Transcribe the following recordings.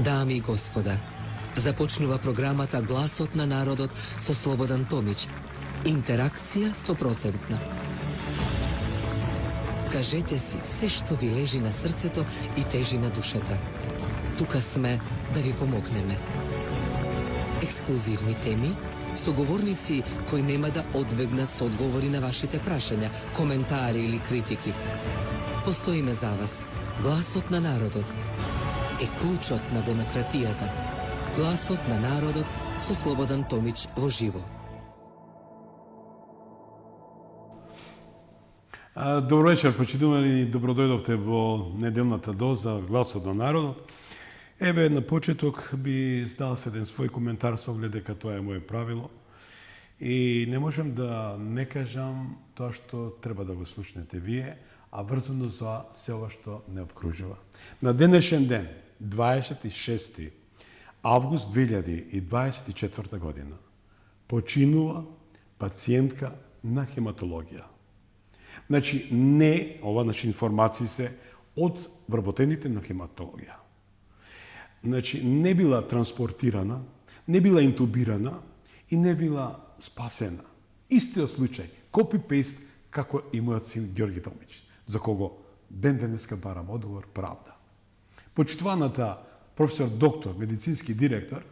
Дами и господа, започнува програмата Гласот на народот со Слободан Томич. Интеракција 100%. Кажете си се што ви лежи на срцето и тежи на душата. Тука сме да ви помогнеме. Ексклузивни теми, соговорници кои нема да одбегнат со одговори на вашите прашања, коментари или критики. Постоиме за вас. Гласот на народот е клучот на демократијата. Гласот на народот со Слободан Томич во живо. Добро вечер, почитувани, добродојдовте во неделната доза Гласот на народот. Еве, на почеток би дал се еден свој коментар со оглед дека тоа е моје правило. И не можам да не кажам тоа што треба да го слушнете вие, а врзано за се ова што не обкружува. На денешен ден, 26. август 2024 година, починува пациентка на хематологија. Значи, не, ова информации се од вработените на хематологија. Значи, не била транспортирана, не била интубирана и не била спасена. Истиот случај, копи-пейст, како и мојот син Ѓорги Томич, за кого ден денеска барам одговор правда. Почитуваната професор доктор, медицински директор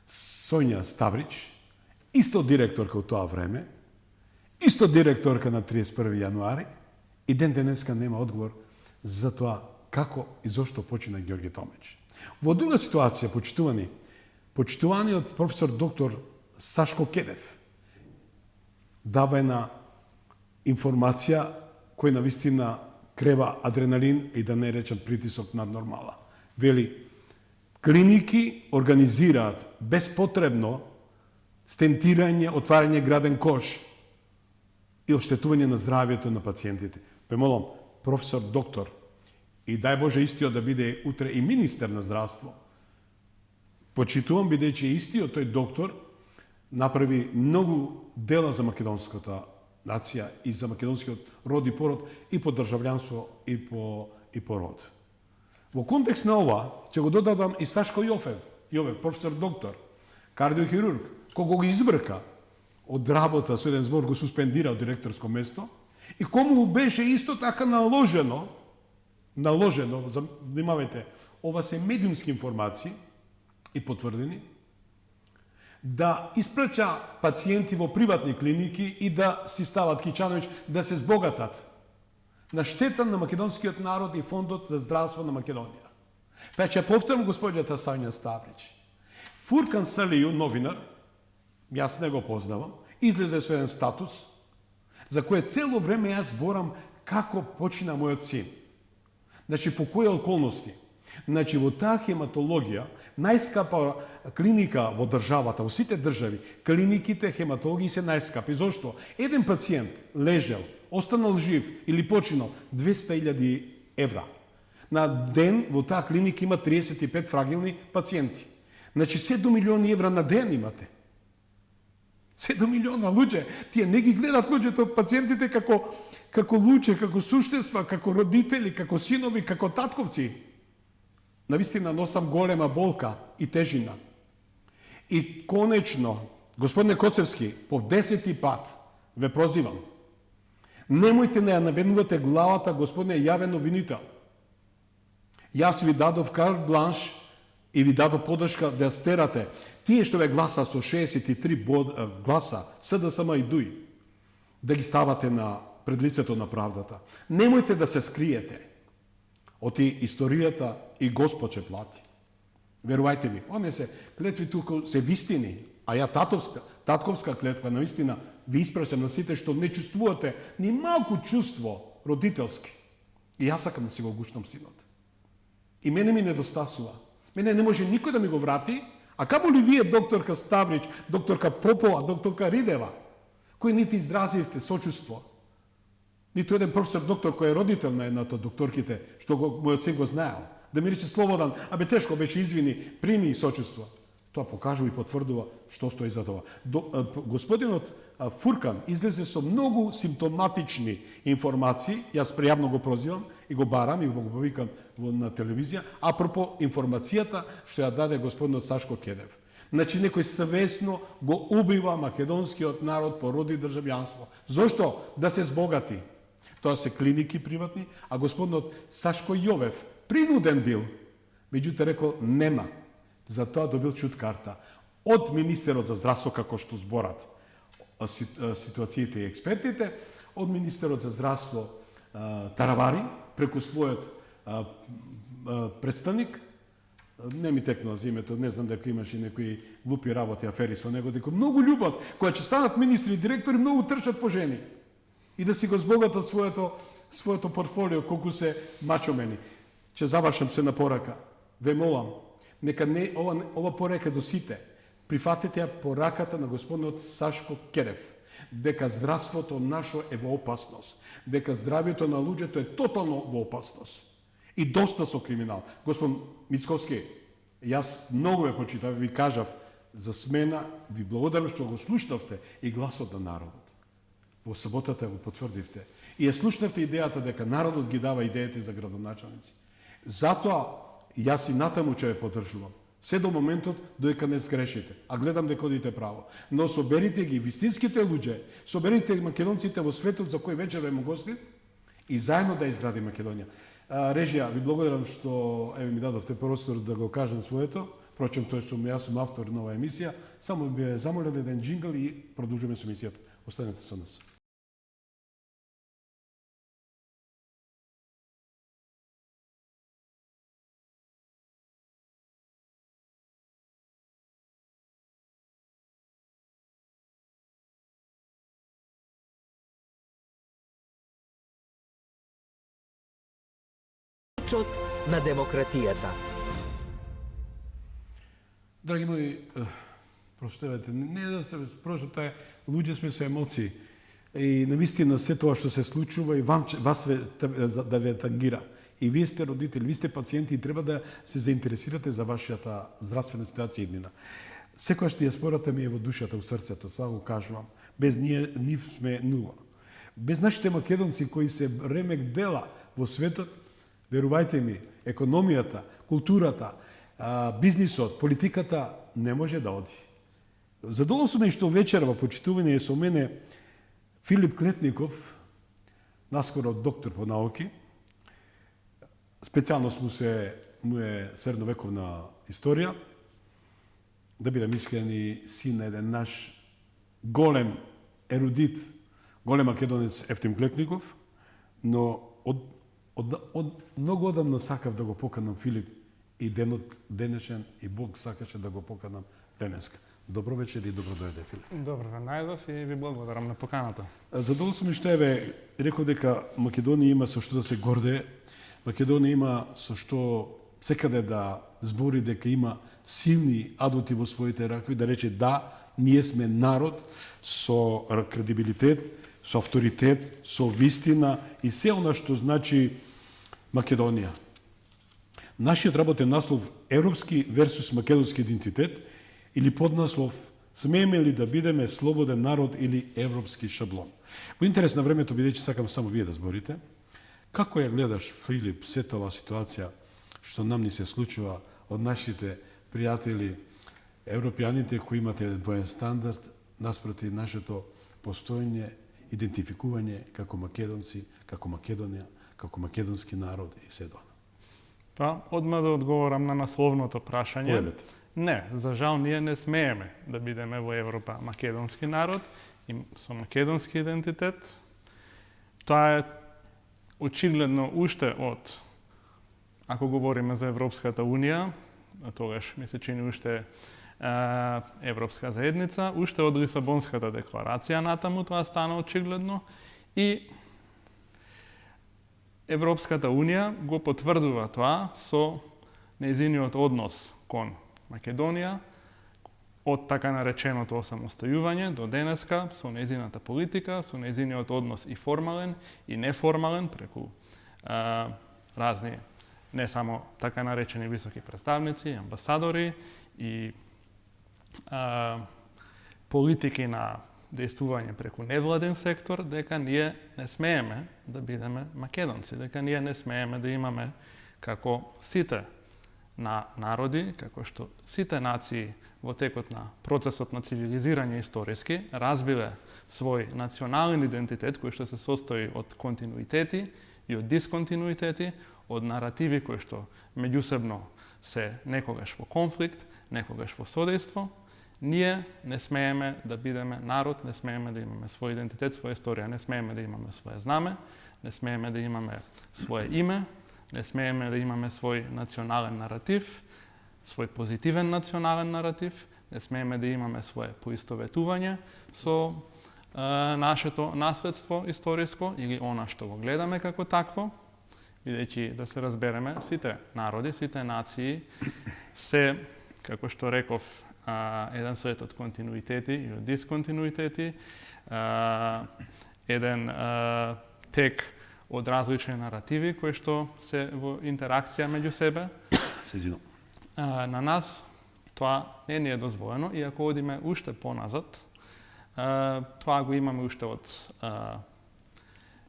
Сонја Ставрич, исто директорка од тоа време, исто директорка на 31. јануари, и ден денеска нема одговор за тоа како и зошто почина Ѓорги Томич. Во друга ситуација, почитуваниот професор доктор Сашко Кедев дава една информација кој навистина крева адреналин и да не речам притисок над нормала. Вели, клиники организираат безпотребно стентирање, отварање граден кош и оштетување на здравјето на пациентите. Ве молам, професор доктор, и дај Боже истиот да биде утре и министер на здравство, почитувам бидејќи истиот тој доктор направи многу дела за македонската нација и за македонскиот род и пород и по државјанство и по род. Во контекст на ова, ќе го додадам и Сашко Јовев, професор доктор, кардиохирург, кого го избрка од работа со еден збор, го суспендира од директорско место и кому беше исто така наложено, внимавајте, ова се медиумски информации и потврдени, да испраќа пациенти во приватни клиники и да си стават Кичановиќ да се збогатат на штета на македонскиот народ и фондот за здравство на Македонија. Па ќе повторам господјата Сонја Ставрич. Фуркан Салију, новинар, јас не го познавам, излезе со еден статус за кој цело време јас зборам како почина мојот син. Значи, по кои околности? Значи, во таа хематологија, најскапа клиника во државата, во сите држави, клиниките хематологии се најскапи. Зошто? Еден пациент лежел, останал жив или починал 200.000 евра. На ден во таа клиника има 35 фрагилни пациенти. Значи, 7 милиони евра на ден имате. 7 милиона луѓе. Тие не ги гледат луѓето, пациентите како луѓе, како суштества, како родители, како синови, како татковци. Навистина носам голема болка и тежина. И конечно, господине Коцевски, по 10 пат ве прозивам. Немојте не ја наведнувате главата, господине јавен обвинител. Јас ви дадов карт бланш и ви дадов подршка да ја стерате. Тие што ве гласа со 63 гласа, СДСМ и ДУИ, да ги ставате пред лицето на правдата. Немојте да се скриете од историјата и Господ ќе плати. Верувајте ми, оние се клетви туку се вистини, а ја татковска клетва навистина ви испраќам на сите што не чувствувате ни малку чувство родителски. И јас сакам да си го гушнам синот. И мене ми недостасува. Мене не може никој да ми го врати, а камо ли вие, докторка Ставрич, докторка Попова, докторка Ридева, кои нити изразивте сочувство, ниту еден професор доктор кој е родител на едната докторките, што мојот син го знаел, да ми рече Слободан, абе тешко беше, извини, прими сочувство. Тоа покажува и потврдува што стои за тоа. Господинот Фуркан излезе со многу симптоматични информации, јас прејавно го прозивам и го барам и го повикам на телевизија, апропо информацијата што ја даде господинот Сашко Кедев. Значи, некој свесно го убива македонскиот народ по роди државјанство. Зошто? Да се збогати. Тоа се клиники приватни, а господинот Сашко Јовев принуден бил, меѓутоа рекол нема. Затоа добил чут карта од министерот за здравство, како што зборат ситуациите и експертите, од министерот за здравство Таравари, преку својот представник, не ми текнува за името, не знам дека имаше некои глупи работи, афери со него, дека многу љубат, која ќе станат министри и директори, многу трчат по жени. И да си го збогатат своето портфолио, колку се мачомени. Ќе завршам се на порака. Ве молам, нека не ова порака до сите. Прифатете ја пораката на господинот Сашко Кедев, дека здравството нашо е во опасност, дека здравието на луѓето е тотално во опасност. И доста со криминал. Господин Мицковски, јас многу ве почитав, ви кажав за смена, ви благодарам што го слушнавте и гласот на народот. Во саботата го потврдивте. И ја слушнавте идејата дека народот ги дава идеите за градоначалници. Затоа јас и натаму ќе ве поддржувам. Се до моментот додека не сгрешите, а гледам дека одите право. Но соберите ги вистинските луѓе, соберите македонците во светот за кој вечер ве могости и заедно да изгради Македонија. Режија, ви благодарам што ми дадовте простор да го кажам своето. Впрочем, јас сум автор на оваа емисија. Само би замолил еден джингл и продолжуваме со емисијата. Останете со нас. На демократијата. Драги мои, проштевете, не да се просто таа луѓе сме со емоции и навистина се тоа што се случува и вас да ве тангира. И вие сте родители, вие сте пациенти и треба да се заинтересирате за вашата здравствена ситуација иднина. Секогаш диаспората ми е во душата, во срцето, тоа го кажувам. Без нив сме нула. Без нашите македонци кои се ремек дела во светот, верувајте ми, економијата, културата, бизнисот, политиката не може да оди. Задоволствам е што вечер во почитување е со мене Филип Клетников, наскоро доктор по науки. Специјалност му е средновековна историја. Да бидам искрен и син на еден наш голем ерудит, голем македонец Ефтим Клетников, но од многу одамна сакав да го поканам Филип и денот денешен и Бог сакаше да го поканам денеска. Добро вечер и добро дојде, Филип. Добро ве најдов и ви благодарам на поканата. Задоволствам што еве реков дека Македонија има со што да се гордее. Македонија има со што секаде да збори дека има силни адути во своите ракови, да рече да, ние сме народ со кредибилитет, со авторитет, со вистина и се она што значи Македонија. Нашиот работен наслов Европски версус македонски идентитет или поднаслов смееме ли да бидеме слободен народ или европски шаблон. Во интерес на времето, бидејќи сакам само вие да зборите, како ја гледаш, Филип, сета оваа ситуација што нам ни се случува од нашите пријатели европјаните кои имате двоен стандард наспроти нашето постоење, идентификување како македонци, како Македонија, како македонски народ и се тоа? Па, одма да одговорам на насловното прашање. Поелете. Не, за жал ние не смееме да бидеме во Европа македонски народ и со македонски идентитет. Тоа е очигледно уште од, ако говориме за Европската Унија, тогаш ми се чини уште Европска заедница, уште од Лисабонската декларација натаму тоа стана очигледно и Европската Унија го потврдува тоа со нејзиниот однос кон Македонија од така нареченото осамостојување до денеска, со нејзината политика, со нејзиниот однос и формален и неформален преку разни, не само така наречени високи представници, амбасадори и политики на действување преку невладен сектор, дека ние не смееме да бидеме македонци, дека ние не смееме да имаме како сите народи, како што сите нации во текот на процесот на цивилизирање историски разбиле свој национален идентитет кој што се состои од континуитети и од дисконтинуитети, од наративи кои што меѓусебно се некогаш во конфликт, некогаш во содејство. Ние не смееме да бидеме народ, не смееме да имаме свој идентитет, своја историја, не смееме да имаме свое знаме, не смееме да имаме свое име, не смееме да имаме свој национален наратив, свој позитивен национален наратив, не смееме да имаме свое поистоветување со нашето наследство историско или она што го гледаме како такво, бидејќи да се разбереме, сите народи, сите нации се, како што реков, еден свет од континуитети и од дисконтинуитети, еден тек од различни наративи кои што се во интеракција меѓу себе. На нас тоа не ни е дозволено и ако одиме уште поназад, тоа го имаме уште од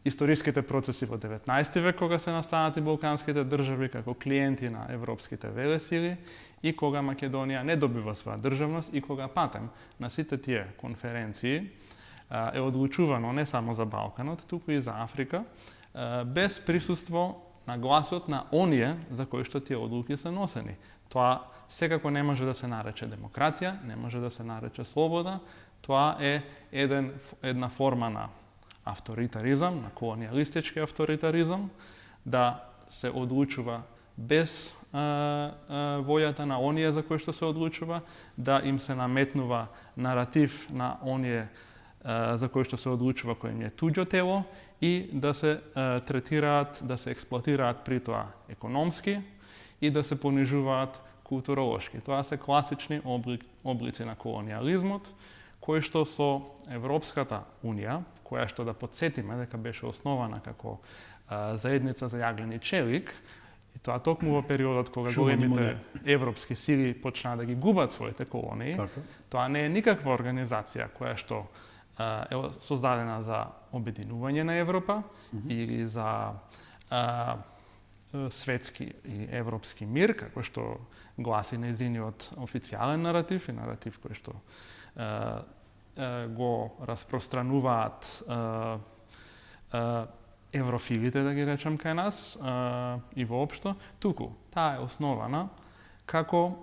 историските процеси во 19 век, кога се настанати балканските држави како клиенти на европските велесили и кога Македонија не добива своја државност и кога патем на сите тие конференции е одлучувано не само за Балканот, туку и за Африка, без присуство на гласот на оние за кои што тие одлуки се носени. Тоа секако не може да се нарече демократија, не може да се нарече слобода, тоа е една форма на авторитаризам, на колониалистички авторитаризам, да се одлучува без војата на оние за кои што се одлучува, да им се наметнува наратив на оние за кои што се одлучува кој им е туѓо тело и да се третираат, да се експлоатираат при тоа економски и да се понижуваат културолошки. Тоа се класични облици на колониализмот, кои што со Европската Унија, која што да подсетиме дека беше основана како заедница за јаглен и челик, и тоа токму во периодот кога големите европски сили почнаа да ги губат своите колонии, тоа не е никаква организација која што е создадена за обединување на Европа или за светски и европски мир, како што гласи нејзиниот официјален наратив и наратив кој што го распространуваат еврофилите, да ги речем, кај нас и воопшто, туку таа е основана како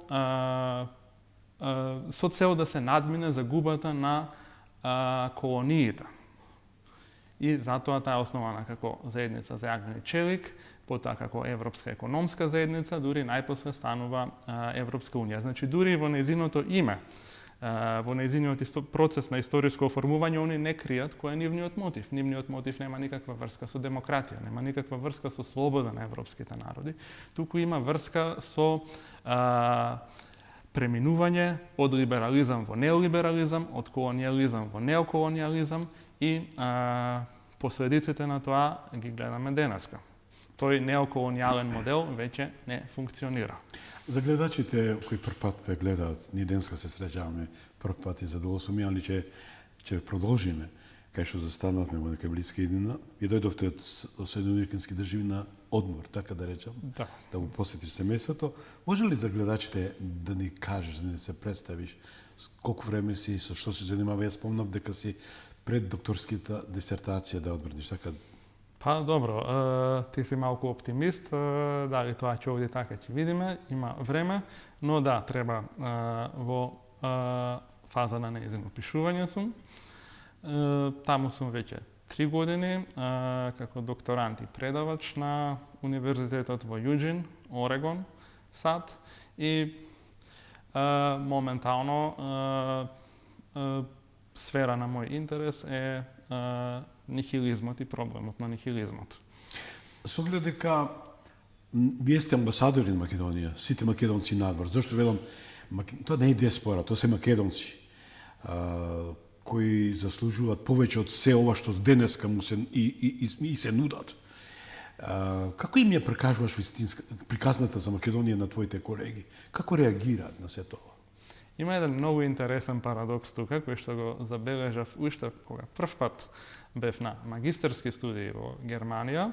со цел да се надмине загубата на колониите. И затоа таа е основана како заедница за јаглен и челик, потоа како Европска економска заедница, дури најпосле станува Европска Унија. Значи, дури во нејзиното име, во нејзиниот процес на историско оформување, они не кријат кој е нивниот мотив. Нивниот мотив нема никаква врска со демократија, нема никаква врска со слобода на европските народи, туку има врска со преминување од либерализам во неолиберализам, од колониализам во неоколониализам и последиците на тоа ги гледаме денеска. Тој неоколониален модел веќе не функционира. За гледачите кои прв пат ве гледаат, ние денеска се среќаваме прв пат и задоволствувам ли ќе продолжиме кај што застанавме во нека блиска иднина и дојдовте од Соединените држави на одмор, така да речам, да го посетиш семејството. Може ли за гледачите да ни кажеш, да ни се представиш колку време си, со што се занимава? Јас спомнав дека си пред докторската дисертација да одбраниш, така? Па добро, ти си малку оптимист, дали тоа ќе овде така ќе видиме, има време, но да, треба во фаза на нејзино пишување сум. Таму сум веќе 3 години како докторант и предавач на Универзитетот во Јуџин, Орегон, САД, и моментално сфера на мој интерес е нихилизмот и проблемот на нихилизмот. Со оглед дека вие сте амбасадори на Македонија, сите македонци надвор. Зошто велам, тоа не е диаспора, тоа се македонци кои заслужуваат повеќе од се ова што денеска му се и се нудат. Како им ја прикажуваш приказната за Македонија на твоите колеги? Како реагираат на се тоа? Има еден многу интересен парадокс тука, кој што го забележав уште кога прв пат бев на магистерски студии во Германија,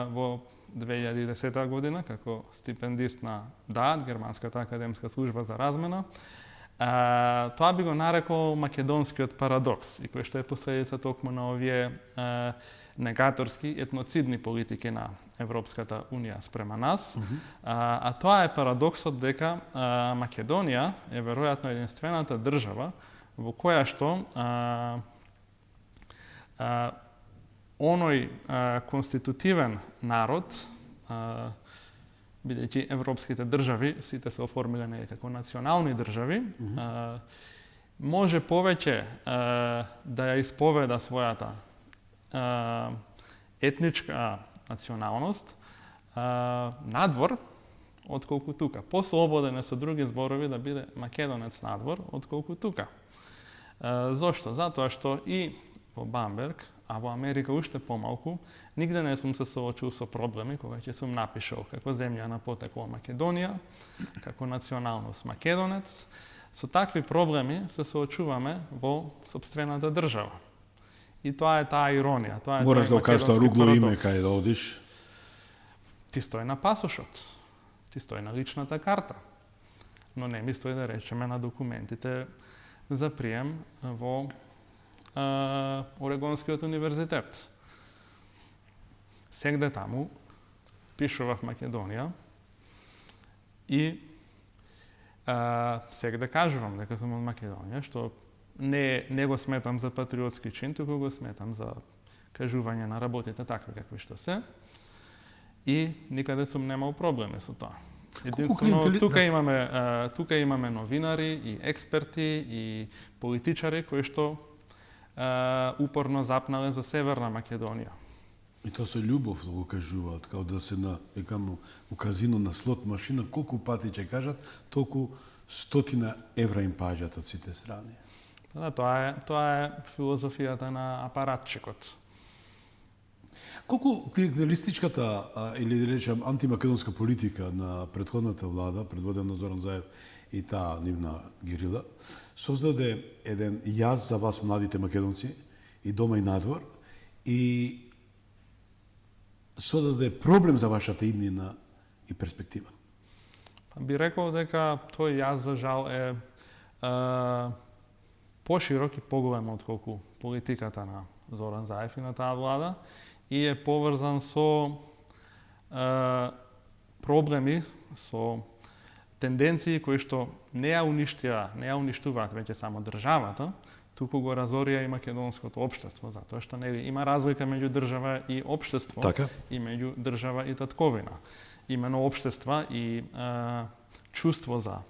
во 2010 година, како стипендист на ДААД, Германската академска служба за размена. Тоа би го нарекол македонскиот парадокс, и кој што е последица токму на овие негаторски, етноцидни политики на Европската Унија спрема нас. А тоа е парадоксот дека Македонија е веројатно единствената држава во која што оној конститутивен народ, бидејќи европските држави сите се оформиле како национални држави, може повеќе да ја исповеда својата етничка националност надвор, отколку тука. Послободен е со други зборови да биде македонец надвор, отколку тука. Зошто? Затоа што и во Бамберг, а во Америка уште помалку, нигде не сум се соочил со проблеми кога ќе сум напишал како земја на потекло Македонија, како националност македонец. Со такви проблеми се соочуваме во сопствената држава. И тоа е таа иронија. Тоа е Мораш да кажеш ругло име кај да одиш. Ти стои на пасошот. Ти стои на личната карта. Но не ми стои да речеме на документите за прием во Орегонскиот универзитет. Сегде таму пишував Македонија и сегде кажувам дека сум од Македонија, што не го сметам за патриотски чин, туку го сметам за кажување на работите такви какви што се. И никаде сум немал проблеми со тоа. Единствено, тука имаме новинари и експерти и политичари кои што упорно запнале за Северна Македонија. И тоа со љубов го кажуваат, као да се на у казино на слот машина, колку пати ќе кажат, толку 100 евра им паѓаат од сите страни. Да, тоа е филозофијата на апаратчикот. Колку клиентелистичката или да речем антимакедонска политика на претходната влада, предводена од Зоран Заев и таа нивна герила, создаде еден јаз за вас младите македонци и дома и надвор и создаде проблем за вашата иднина и перспектива. Би рекол дека тој јаз за жал е поширок и поголем отколку политиката на Зоран Заев и на таа влада и е поврзан со проблеми, со тенденции кои што не ја уништуваат веќе само државата, туку го разорија и македонското општество, затоа што има разлика меѓу држава и општество, и меѓу држава и татковина. Имено општества и чувство за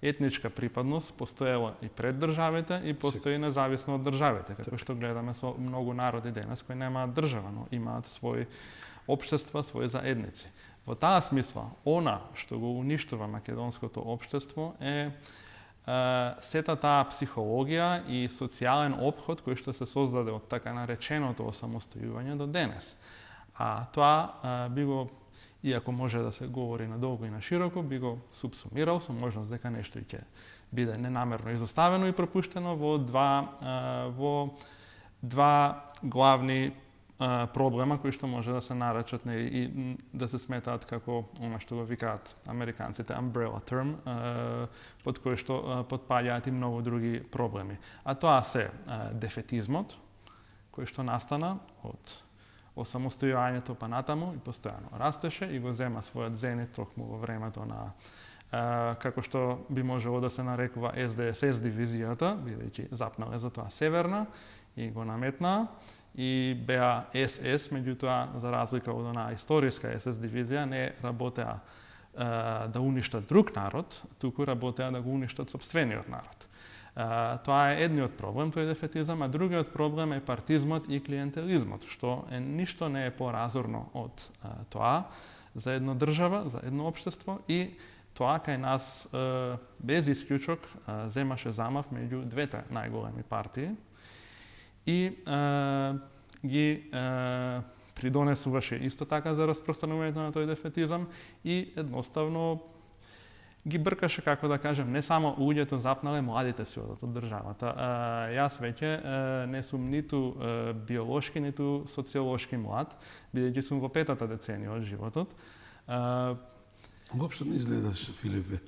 етничка припадност постоела и пред државите и постои независно од државите, како што гледаме со многу народи денес кои немаат држава, но имаат своји општества, своји заедници. Во таа смисла, она што го уништува македонското општество е сета таа психологија и социјален опход кој што се создаде од така нареченото осамостојување до денес. А тоа би го, иако може да се говори надолго и на широко, би го субсумирал со можност дека нешто ќе биде ненамерно изоставено и пропуштено во два главни проблема кои што може да се наречат и да се сметаат како она што го викаат американците umbrella term, под кој што потпаѓаат и многу други проблеми. А тоа се дефетизмот, кој што настана од осамостојувањето па натаму и постојано растеше и го зема својот зенит токму во времето на како што би можело да се нарекува СДСС дивизијата, бидејќи запнале за тоа Северна и го наметнаа, и беа СС, меѓутоа за разлика од онаа историска СС дивизија не работеа да уништат друг народ, туку работеа да го уништат сопствениот народ. Тоа е едниот проблем, тој дефетизам, а другиот проблем е партизмот и клиентелизмот, што ништо не е поразорно од тоа за една држава, за едно општество и тоа кај нас без исклучок земаше замав меѓу двете најголеми партии и ги придонесуваше исто така за распространувањето на тој дефетизам и едноставно ги бркаше, како да кажем, не само луѓето запнале, младите си одат од државата. Јас веќе не сум ниту биолошки, ниту социолошки млад, бидејќи сум во 5-та деценија од животот. Уопшто не изгледаш, Филипе.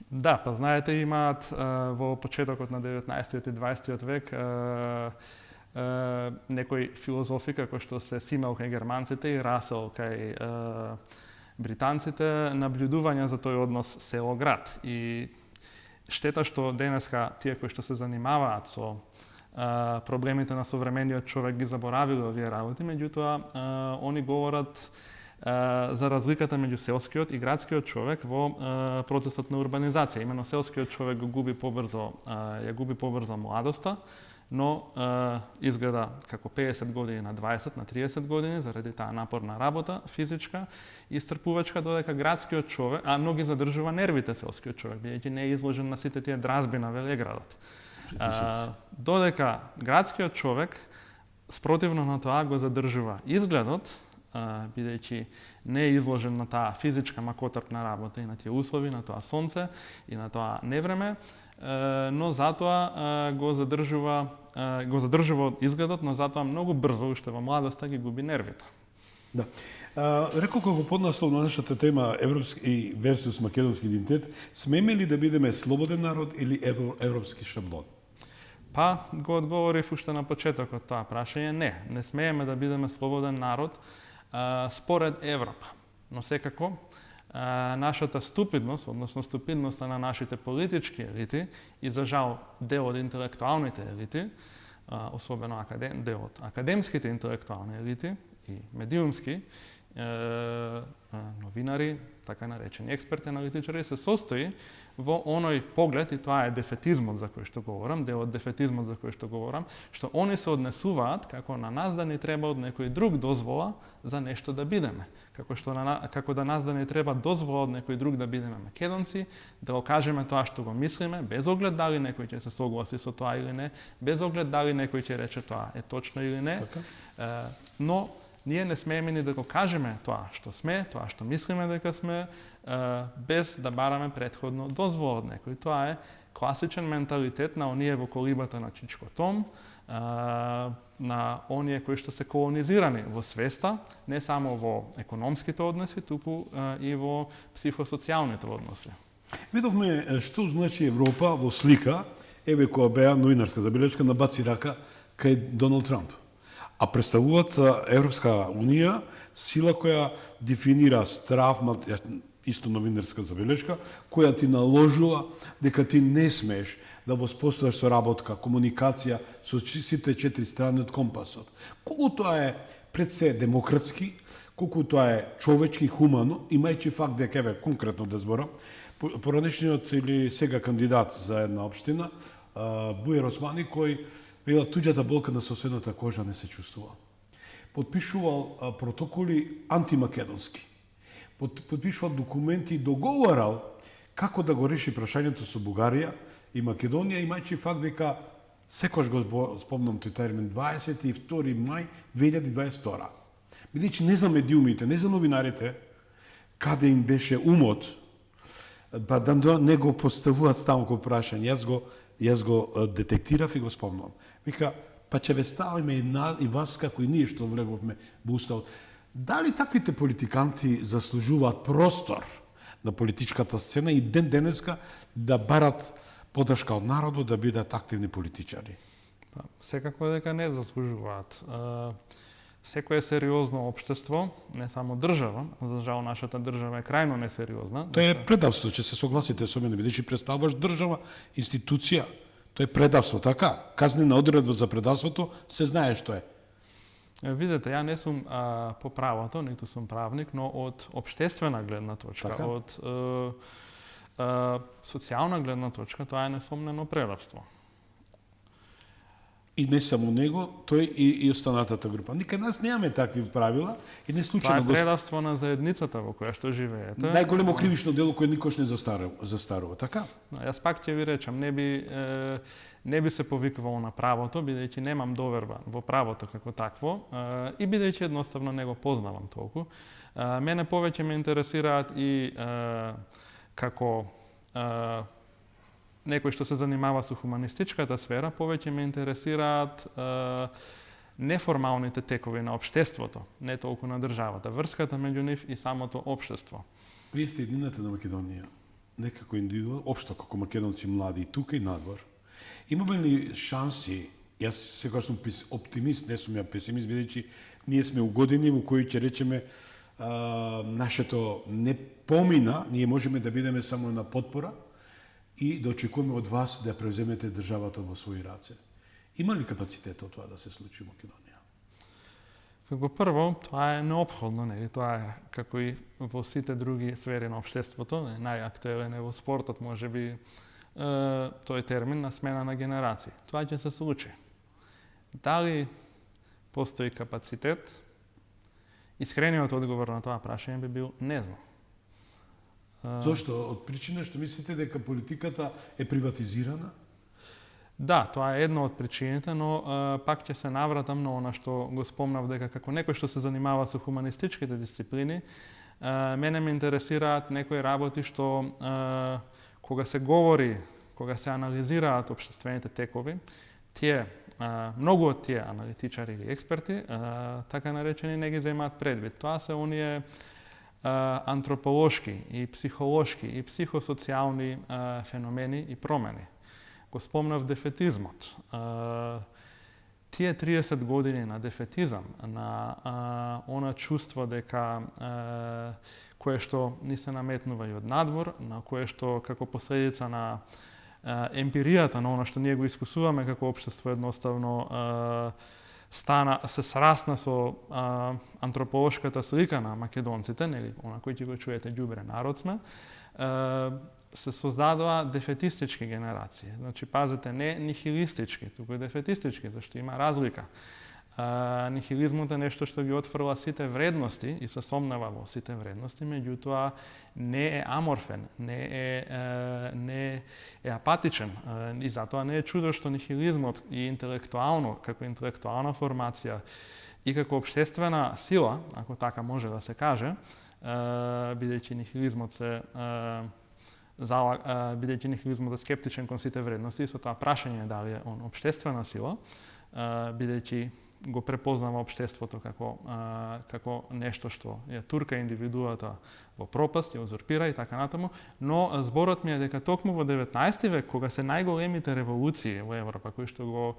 Да, па знаете, имаат во почетокот на 19-тиот и 20-тиот век некои филозофи како што се Симел кај германците и Расел кај британците, наблюдувања за тој однос село-град. И штета што денеска тие кои што се занимаваат со проблемите на современиот човек ги заборавиле овие работи, меѓутоа они говорат за разликата меѓу селскиот и градскиот човек во процесот на урбанизација. Имено селскиот човек го губи побрзо, ја губи побрзо младоста, но изгледа како 50 години на 20, на 30 години, заради таа напорна работа, физичка и iscrпувачка, додека градскиот човек, но ги задржува нервите селскиот човек, бидејќи не е изложен на сите тие дразби на велеградот. Додека градскиот човек, спротивно на тоа, го задржува изгледот, бидејќи не е изложен на таа физичка макотрпна работа и на тие услови, на тоа сонце и на тоа невреме, но затоа го задржува од изгледот, но затоа многу брзо, уште во младоста, ги губи нервите. Да. Рекол како поднаслов на нашата тема европски версус македонски идентитет, смеме ли да бидеме слободен народ или европски шаблон? Па, го одговорив уште на почетокот тоа прашање. Не смееме да бидеме слободен народ според Европа. Но секако, нашата ступидност, односно ступидноста на нашите политички елити и за жал дел од интелектуалните елити, особено дел од академските интелектуални елити и медиумски новинари, така наречени експерти аналитичари, се состои во оној поглед, и тоа е дефетизмот за кој што говорам, дел од дефетизмот за кој што говорам, што они се однесуваат како на нас да ни треба од некој друг дозвола за нешто да бидеме. Како да нас да ни треба дозвола од некој друг да бидеме македонци, да го кажеме тоа што го мислиме, без оглед дали некој ќе се согласи со тоа или не, без оглед дали некој ќе рече тоа е точно или не. Но ние не смееме ни да го кажеме тоа што сме, тоа што мислиме дека сме, без да бараме претходно дозвола од некој. Тоа е класичен менталитет на оние во колибата на Чичко Том, на оние кои што се колонизирани во свеста, не само во економските односи, туку и во психосоцијалните односи. Видовме што значи Европа во слика, еве која беа новинарска забелешка на баци рака кај Доналд Трамп. А представуваат Европска Унија сила која дефинира страв, исто новинарска забелешка, која ти наложува дека ти не смееш да воспоставиш соработка, комуникација со сите 4 страни од компасот. Колку тоа е пред се демократски, колку тоа е човечки, хумано, имајќи факт дека еве конкретно да зборам, поранешниот или сега кандидат за една општина, Бујер Османи, кој вела туѓата болка на соседната кожа не се чувствува. Подпишувал протоколи антимакедонски. Подпишувал документи и договарал како да го реши прашањето со Бугарија и Македонија, имајќи факт дека секојаш го спомнам тој термин 22 мај 2022. Бидејќи не за медиумите, не за новинарите, каде им беше умот, па да не го поставуваат стамко прашање. Јас го детектирав и го спомнувам. Вика, па ќе ве ставиме и вас како и ние што влеговме во Уставот. Дали таквите политиканти заслужуваат простор на политичката сцена и денеска да барат подршка од народот да бидат активни политичари? Секако дека не заслужуваат. Секое сериозно општество, не само држава, за жал нашата држава е крајно несериозна. Тоа е предавство, ќе се согласите со мене, бидејќи представуваш држава, институција. Тоа е предавство, така? Казнена одредба за предавството се знае што е. Видете, ја не сум по правото, ниту сум правник, но од општествена гледна точка, така? Од социјална гледна точка, тоа е несомнено предавство. И не само него, тој и останатата група. Никај нас немаме такви правила и не случајно тоа е предавство на заедницата во која што живеете. Најголемо кривично дело кој никош не застарува, така? Јас пак ќе ви речам, не би се повикувало на правото, бидејќи немам доверба во правото како такво и бидејќи едноставно не го познавам толку. Мене повеќе ме интересираат и како некој што се занимава со хуманистичката сфера, повеќе ме интересираат неформалните текови на општеството, не толку на државата, врската меѓу нив и самото општество. Вие сте едината на Македонија, некако индивидуал, општо како македонци млади и тука и надвор. Имаме ли шанси, јас секогаш сум оптимист, не сум ја песимист, бидејќи ние сме у години во кои ќе речеме нашето не помина, ние можеме да бидеме само на потпора и да очекуваме од вас да превземете државата во своји раце. Има ли капацитет од тоа да се случи во Македонија? Како прво, тоа е неопходно, нели? Тоа е како и во сите други сфери на општеството, најактуелен е во спортот, можеби тој термин на смена на генерации. Тоа ќе се случи. Дали постои капацитет? Искрениот одговор на тоа прашање би бил не знам. Зошто? Од причина што мислите дека политиката е приватизирана? Да, тоа е една од причините, но пак ќе се навратам на она што го спомнав, дека како некој што се занимава со хуманистичките дисциплини, мене ме интересираат некои работи што кога се говори, кога се анализираат општествените текови, тие многу од тие аналитичари или експерти, така наречени, не ги земаат предвид. Тоа се оние антрополошки и психолошки и психосоцијални феномени и промени. Го спомнав дефетизмот. Тие 30 години на дефетизам, на она чувство дека кое што ни се наметнува и од надвор, на кое што како последица на емпиријата на она што ние го искусуваме како општество едноставно се срасна со антрополошката слика на македонците, нели, она кој ќе го чуете ѓубре народ сме, се создадува дефетистички генерации. Значи, пазете, не нихилистички, туку дефетистички, зашто има разлика. Нихилизмот е нешто што ги отфрла сите вредности и се сомнава во сите вредности, меѓутоа не е аморфен, не е апатичен. И затоа не е чудо што нихилизмот и интелектуално, како интелектуална формација и како општествена сила, ако така може да се каже, бидејќи нихилизмот бидејќи нихилизмот е скептичен кон сите вредности, со тоа прашање дали е он општествена сила, бидејќи го препознава општеството како нешто што ја турка индивидуата во пропаст, ја узурпира и така натаму, но зборот ми е дека токму во 19 век, кога се најголемите револуции во Европа, кои што го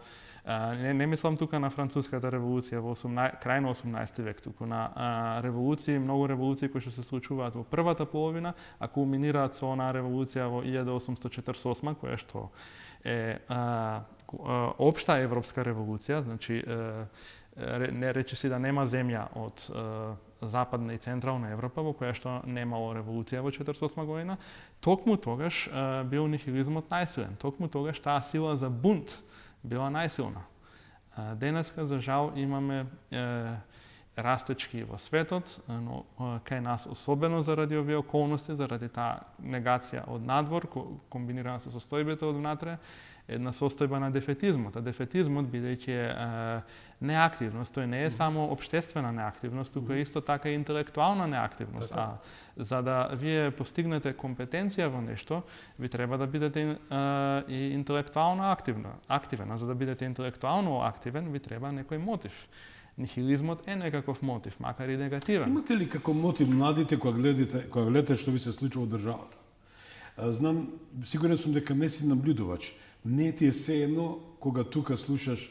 не мислам тука на француската револуција во крај на 18 век, туку на револуции, многу револуции кои што се случуваат во првата половина, а кулминираат со онаа револуција во 1848, која што е општа европска револуција, значи не речиси да нема земја од западна и централна Европа во која што немало револуција во 48 година, токму тогаш бил нихилизмот најсилен, токму тогаш таа сила за бунт била најсилна. Денеска, за жал, имаме растечки во светот, но кај нас особено заради овие околности, заради таа негација од надвор, комбинирана со состојбите од внатре, една состојба на дефетизмот. А дефетизмот, бидејќи е неактивност, тој не е само општествена неактивност, туку е исто така и интелектуална неактивност. А за да вие постигнете компетенција во нешто, ви треба да бидете и интелектуално активен. А за да бидете интелектуално активен, ви треба некој мотив. Нихилизмот е некаков мотив, макар и негативен. Имате ли како мотив младите кога гледате што ви се случува во државата? Знам, сигурен сум дека не си наблюдувач. Не ти е се едно кога тука слушаш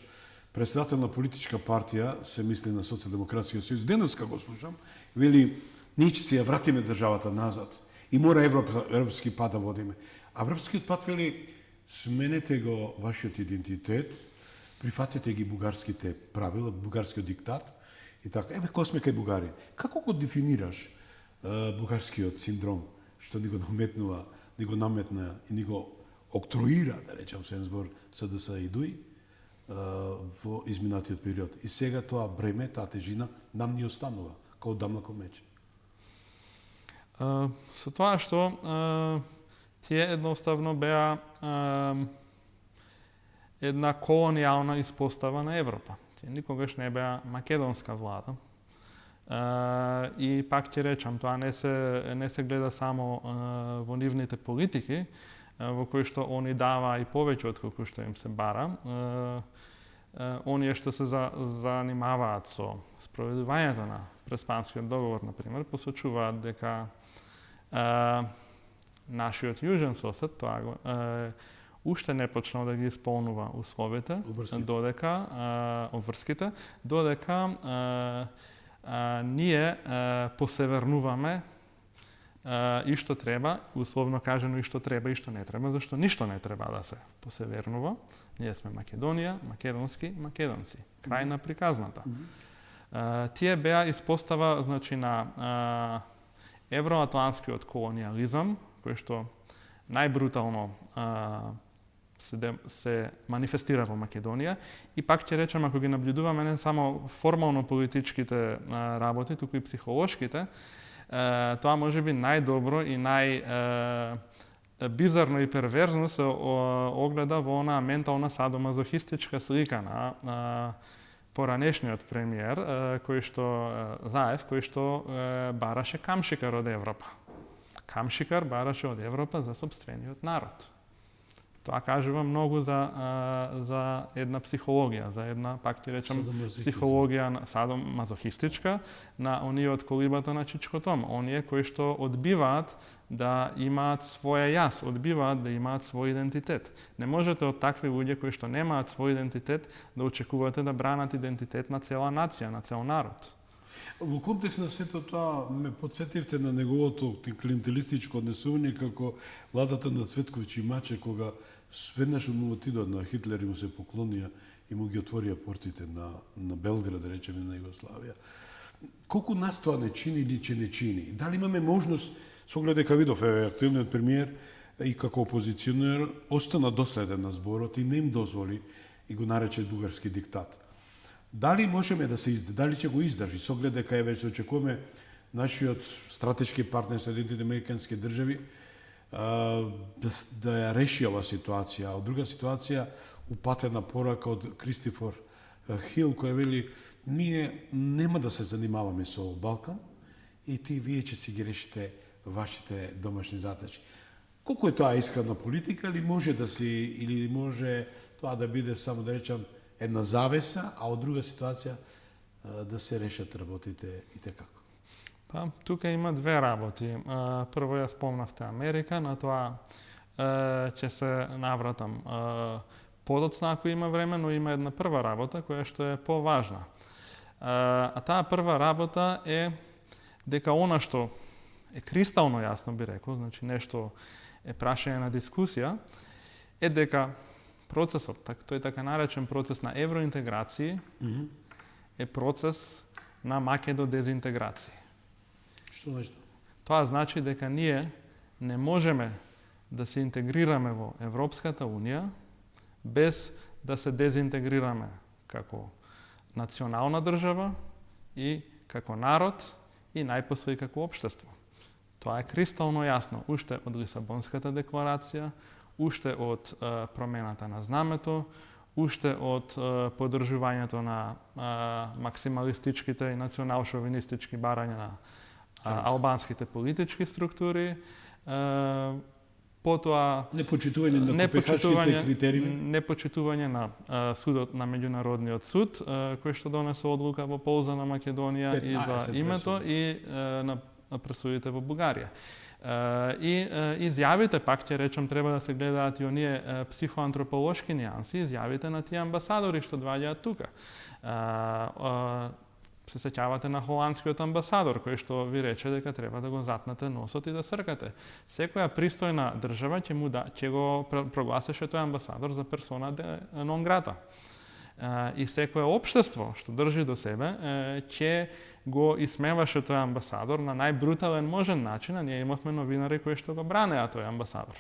председател на политичка партија, се мисли на Социјалдемократскиот сојуз, денеска го слушам, вели, ние ќе се ја вратиме државата назад и мора европски пат да водиме. А европскиот пат вели, сменете го вашиот идентитет, прифатете ги бугарските правила, бугарскиот диктат и така. Еве, кој сме кај Бугарија. Како го дефинираш бугарскиот синдром, што ни го наметнува, ни го наметна и ни го октроира, да речем со еден збор, СДС и ДУИ во изминатиот период. И сега тоа бреме, таа тежина нам ни останува, као дамнаков меч. Со тоа што тие едноставно беа една колонијална испостава на Европа. Тие никогаш не беа македонска влада. И пак ќе речам, тоа не се гледа само во нивните политики, во кои што они дава и повеќе од колку што им се бара. Оние што се занимаваат со спроведувањето на Преспанскиот договор, например, посочуваат дека нашиот јужен сосед, уште не почнал да ги исполнува условите, обврските, додека ние посевернуваме и што треба, условно кажано и што треба и што не треба, зашто ништо не треба да се посевернува. Ние сме Македонија, македонски, македонци. Крај на приказната. Тие беа испостава, значи, на евроатлантскиот колониализам, кој што најбрутално се манифестира во Македонија. И пак ќе речем, ако ги наблюдуваме не само формално политичките работи, туку и психолошките, тоа може би најдобро и најбизарно и перверзно се огледа во онаа ментална садомазохистичка слика на поранешниот премиер, кој што Заев, кој што бараше камшикар од Европа. Камшикар бараше од Европа за сопствениот народ. Тоа кажува многу за една психологија, за една, пак ти речам, психологија садомазохистичка на оние од колибата на Чичкотом. Оние кои што одбиваат да имаат своја јас, одбиваат да имаат свој идентитет. Не можете од такви луѓе кои што немаат свој идентитет да очекувате да бранат идентитет на цела нација, на цел народ. Во контекст на сето тоа ме подсетивте на неговото клиентелистичко однесување како владата на Цветковиќ и Маче, кога веднаш му отидоа на Хитлер и му се поклонија и му ги отворија портите на Белград, да речеме, на Југославија. Колку нас тоа не чини или че не чини? Дали имаме можност, со оглед дека видов актуелниот премиер и како опозиционер остана доследен на зборот и не им дозволи и го нарече бугарски диктат. Дали можеме да дали ќе го издржи, со оглед дека веќе очекуваме нашиот стратешки партнер Соединетите американски држави да ја реши ова ситуација. Од друга ситуација, упатена порака од Кристофер Хил, кој вели, ние нема да се занимаваме со Балкан и вие ќе си ги решите вашите домашни задачи. Колку е тоа искрена политика или може тоа да биде само, да речам, една завеса, а од друга ситуација да се решат работите и како? Па, тука има две работи. Прво ја спомнавте Америка, на тоа ќе се навратам подоцна ако има време, но има една прва работа која што е поважна. А таа прва работа е дека она што е кристално јасно би рекол, значи нешто е прашање на дискусија, е дека процесот, тој така наречен процес на евроинтеграција, е процес на македодезинтеграција. Што значи? Тоа значи дека ние не можеме да се интегрираме во Европската Унија без да се дезинтегрираме како национална држава и како народ и најпосле и како општество. Тоа е кристално јасно уште од Лисабонската декларација, уште од промената на знамето, уште од поддржувањето на максималистичките и национал-шовинистички барања на албанските политички структури, потоа непочитување на копенхашките критериуми, непочитување на судот на меѓународниот суд, кој што донесе одлука во полза на Македонија и за името и на пресудите во Бугарија. И изјавите, пак ќе речам, треба да се гледаат и оние психоантрополошки нијанси, изјавите на тие амбасадори што доаѓаат тука. Се сеќавате на холандскиот амбасадор, кој што ви рече дека треба да го затнете носот и да сркате. Секоја пристојна држава ќе го прогласеше тој амбасадор за персона нон грата. И секое општество што држи до себе ќе го исмеваше тој амбасадор на најбрутален можен начин, а ние имавме новинари кои што го бранеа тој амбасадор.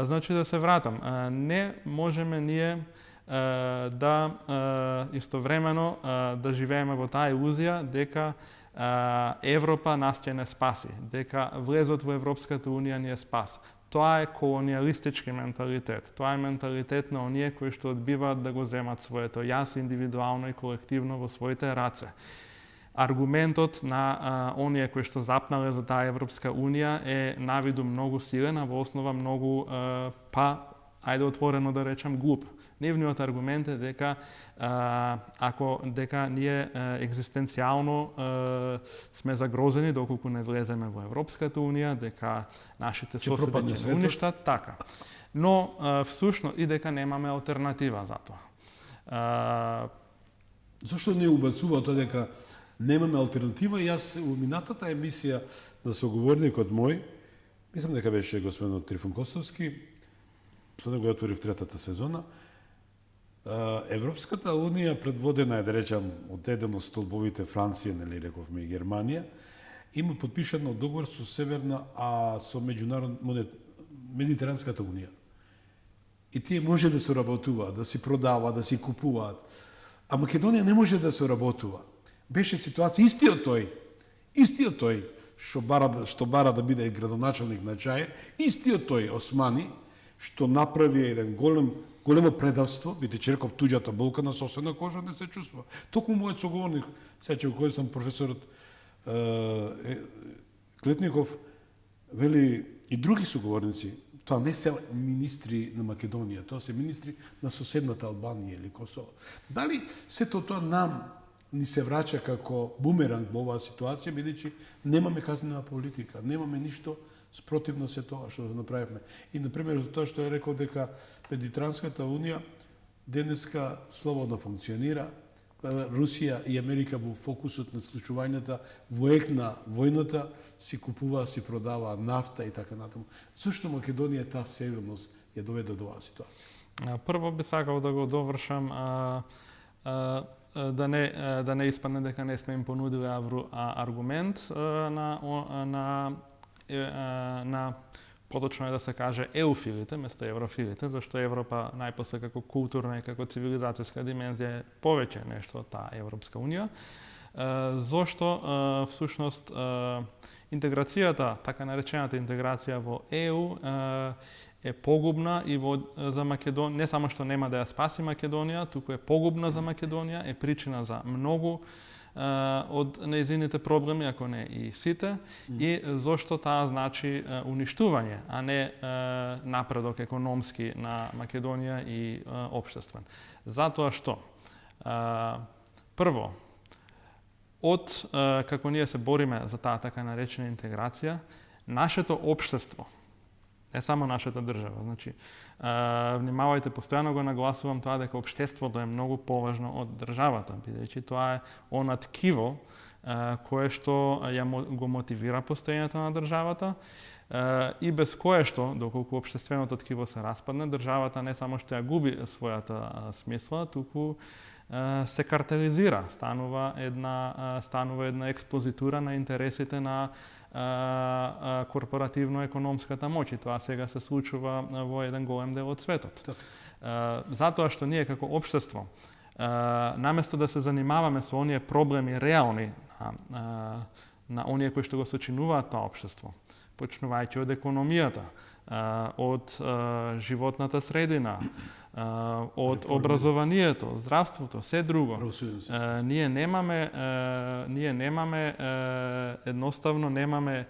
Значи да се вратам, не можеме ние да истовремено да живееме во таа илузија дека Европа нас ќе не спаси, дека влезот во Европската Унија ни е спас. Тоа е колониалистички менталитет. Тоа е менталитет на оние кои што одбиваат да го земат своето јас индивидуално и колективно во своите раце. аргументот на оние кои што запнале за таа Европска Унија е навиду многу силен, а во основа многу ајде отворено да речем глуп. Нивниот аргумент е дека дека ние екзистенцијално сме загрозени доколку не влеземе во Европската Унија, дека нашите соседи ќе уништат, така. Но всушност и дека немаме алтернатива за тоа. Зошто не убацува тоа дека немаме алтернатива? Јас у минатата емисија на соговорникот мој, мислам дека беше господинот Трифон Костовски, со него отворив третата сезона, Европската Унија предводена е, да речам, од еден од столбовите Франција, нели рековме и Германија, има подпишано договор со Северна, со Медитеранската Унија. И тие може да се работуваат, да си продаваат, да си купуваат. А Македонија не може да се работува. Беше ситуација истиот тој што бара да биде градоначалник на Чаир, истиот тој Османи што направи еден големо предавство, биде черков туѓата болка на собствена кожа, не се чувствува. Токму мојот соговорник, сеќа кој сум професорот Клетников, вели и други соговорници, тоа не се министри на Македонија, тоа се министри на соседната Албанија или Косово. Дали сето тоа нам ни се враќа како бумеранг во оваа ситуација, бидејќи немаме казнена политика, немаме ништо спротивно се тоа што направивме. И, например, за тоа што е рекол дека Медитеранската Унија денеска слободно функционира, Русија и Америка во фокусот на случувањата во ек на војната си купува, си продава нафта и така натаму. Зошто Македонија таа северност ја доведе до оваа ситуација? Прво би сакал да го довршам да не испадне дека не сме им понудили аргумент на поточно е да се каже еуфилите, место еврофилите, зашто Европа најпосле како културна и како цивилизацијска димензија е повеќе нешто од таа Европска Унија. Зошто всушност интеграцијата, така наречената интеграција во ЕУ е погубна и за Македонија, не само што нема да ја спаси Македонија, туку е погубна за Македонија, е причина за многу од нејзините проблеми, ако не и сите, и зошто таа значи уништување, а не напредок економски на Македонија и општествен. Затоа што, прво, како ние се бориме за таа така наречена интеграција, нашето општество, не само нашата држава. Значи, внимавајте, постојано го нагласувам тоа дека општеството е многу поважно од државата, бидејќи тоа е она ткиво кое што го мотивира постоењето на државата и без кое што, доколку општественото ткиво се распадне, државата не само што ја губи својата смисла, туку се картелизира, станува една експозитура на интересите на корпоративно-економската моќ, и тоа сега се случува во еден голем дел од светот. Затоа што ние како општество, наместо да се занимаваме со оние проблеми реални на оние кои што го сочинуваат тоа општество, почнувајќи од економијата, од животната средина, од образованието, здравството, се друго. Ние немаме едноставно немаме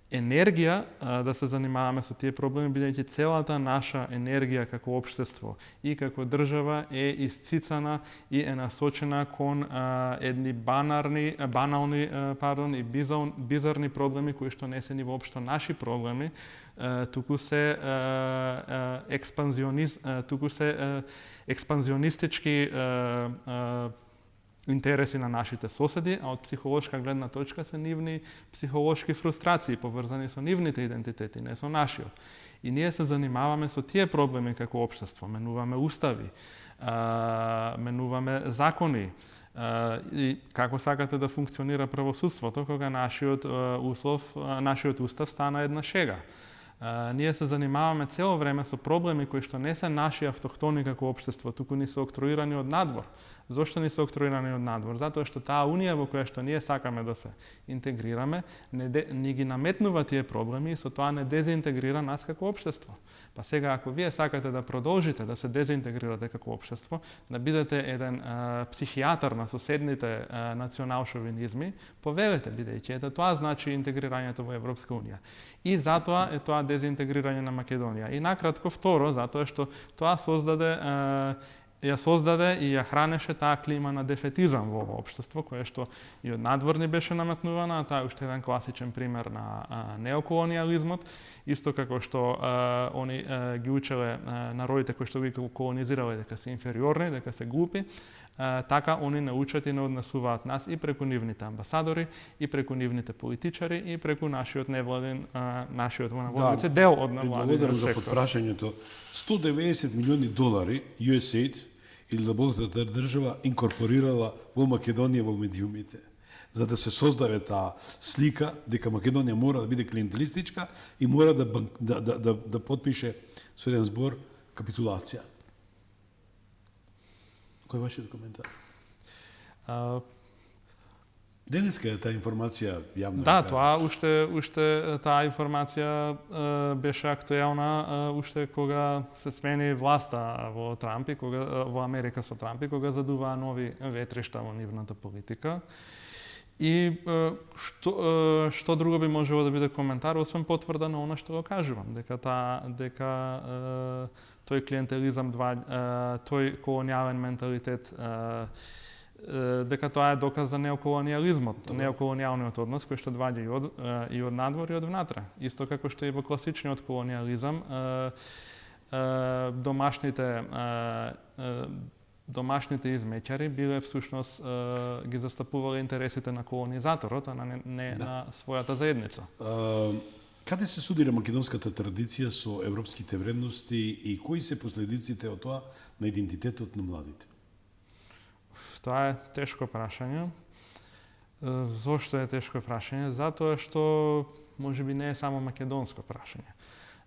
енергија да се занимаваме со тие проблеми, бидејќи целата наша енергија како општество и како држава е исцицана и е насочена кон едни банални и бизарни проблеми кои што не се ни воопшто наши проблеми, туку се експанзионистички интереси на нашите соседи, а од психолошка гледна точка се нивни психолошки фрустрации поврзани со нивните идентитети, не со нашиот. И ние се занимаваме со тие проблеми како општество, менуваме устави, менуваме закони, и како сакате да функционира правосудството кога нашиот устав стана една шега. Ние се занимаваме цело време со проблеми кои што не се наши автохтони како општество, туку ни се октроирани од надвор. Зошто ни се октроирани од надвор? Затоа што таа унија во која што ние сакаме да се интегрираме, ни ги наметнува тие проблеми и со тоа не дезинтегрира нас како општество. Па сега, ако вие сакате да продолжите да се дезинтегрирате како општество, да бидете еден психијатар на соседните национал-шовинизми, повелете, бидејќи ете тоа значи интегрирањето во Европска унија. И затоа е тоа дезинтегрирање на Македонија. И накратко второ, затоа што тоа ја создаде и ја хранеше таа клима на дефетизам во општество, кое што и од надвор ни беше наметнувана, таа е уште еден класичен пример на неоколонијализмот, исто како што они ги учеле народите кои што ги колонизирале дека се инфериорни, дека се глупи, така они не учат и не однесуваат нас и преку нивните амбасадори, и преку нивните политичари, и преку нашиот невладин, нашиот дел од невладиниот за сектор. подпрашањето. $190 милиони USAID или да българската држава инкорпорирала во Македонија во медиумите, за да се создаде таа слика дека Македонија мора да биде клиентелистичка и мора да подпише со еден збор капитулација. Кој е вашиот коментар? Денеска е таа информација јавна. Да, тоа уште таа информација беше актуелна уште кога се смени власта во Трамп и кога во Америка со Трамп и кога задуваа нови ветришта во нивната политика. И што друго би можело да биде коментар, освен потврда на она што го кажувам, дека тој клиентелизам, тој колонијален менталитет, дека тоа е доказ за неоколонијализмот, неоколонијалниот однос кој што доаѓа и од надвор и од внатре. Исто како што и во класичниот колонијализам домашните измеќари биле всушност ги застапувале интересите на колонизаторот, а не на својата заедница. Каде се судира македонската традиција со европските вредности и кои се последиците од тоа на идентитетот на младите? Тоа е тешко прашање. Зошто е тешко прашање? Затоа што можеби не е само македонско прашање.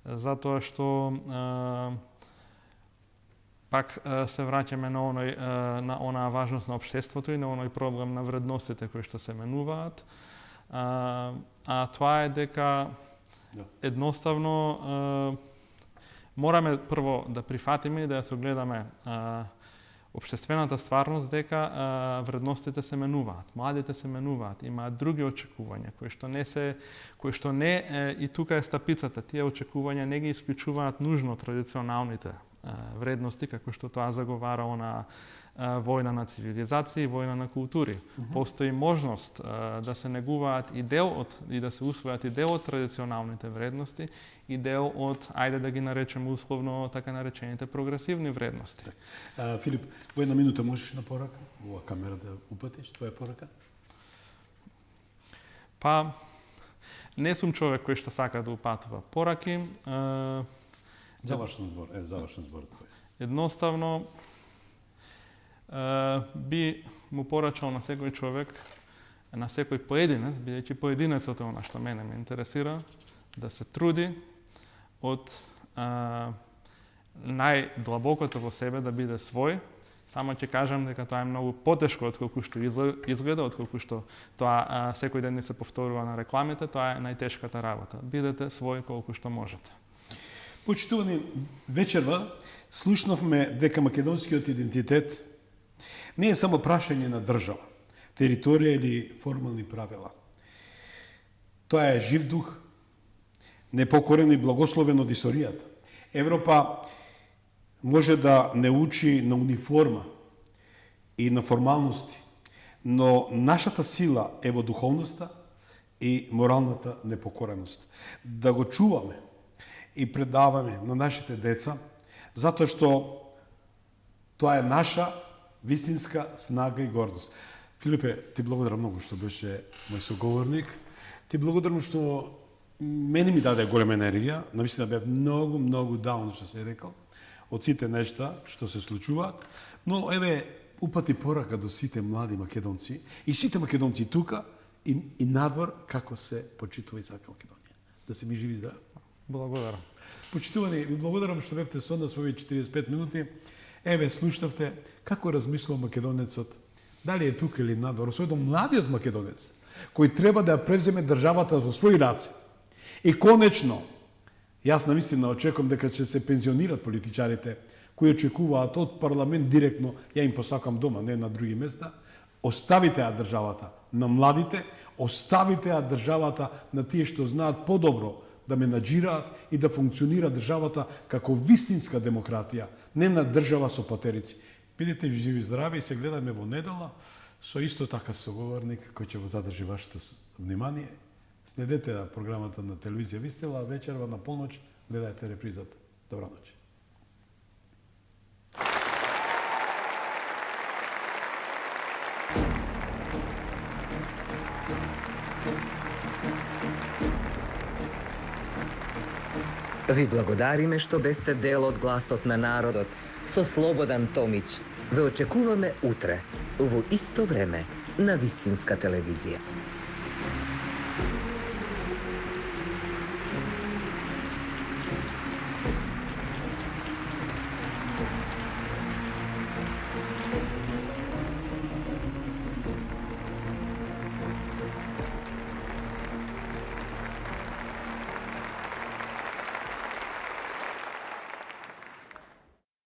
Затоа што пак се враќаме на онаа важност на општеството и на оној проблем на вредностите кои што се менуваат. А тоа е дека едноставно мораме прво да прифатиме и да ја согледаме општествената стварност дека вредностите се менуваат, младите се менуваат, имаат други очекувања кои што не и тука е стапицата, тие очекувања не ги исклучуваат нужно традиционалните вредности како што тоа заговара она војна на цивилизации, војна на култури. Постои можност да се негуваат и да се усвојат и дел од традиционалните вредности и дел од, ајде да ги наречеме условно, така наречените прогресивни вредности. Филип, во една минута можеш на порака? Ова камера да упатиш, твоја порака? Па, не сум човек кој што сака да упатува пораки. Завршен збор твој. Едноставно, би му порачал на секој човек, на секој поединец, бидејќи поединецот е она што мене ме интересира, да се труди од најдлабокото во себе да биде свој. Само ќе кажам дека тоа е многу потешко отколку што изгледа, отколку што тоа секој ден ни се повторува на рекламите, тоа е најтешката работа. Бидете свој колку што можете. Почитувани, вечерва слушнавме дека македонскиот идентитет не е само прашање на држава, територија или формални правила. Тоа е жив дух, непокорен и благословен од историјата. Европа може да не учи на униформа и на формалности, но нашата сила е во духовноста и моралната непокореност. Да го чуваме и предаваме на нашите деца, затоа што тоа е наша вистинска снага и гордост. Филипе, ти благодарам многу што беше мој соговорник. Ти благодарам што мене ми даде голема енергија. Навистина бев многу даун што се рекал од сите нешта што се случуваат, но еве упати порака до сите млади македонци и сите македонци тука и надвор како се почитува и сака Македонија. Да се ми живи здрави. Благодарам. Почитувани, ви благодарам што бевте со нас во овие 45 минути. Еве, слушнавте како размислува македонецот. Дали е тука или надвор, особено младиот македонец, кој треба да ја превземе државата во своји раце. И конечно, јас навистина очекувам дека ќе се пензионират политичарите кои очекуваат од парламент директно, ја им посакам дома, не на други места. Оставите ја државата на младите, оставите ја државата на тие што знаат подобро да менаџираат и да функционира државата како вистинска демократија, не на држава со патерици. Бидете живи здрави и се гледаме во недела со исто така соговорник кој ќе го задржи вашето внимание. Следете програмата на телевизија Вистела, а вечерва на полноќ гледајте репризата. Добра ноќ. Ви благодариме што бевте дел од гласот на народот со Слободан Томич. Ве очекуваме утре, во исто време, на Вистинска телевизија.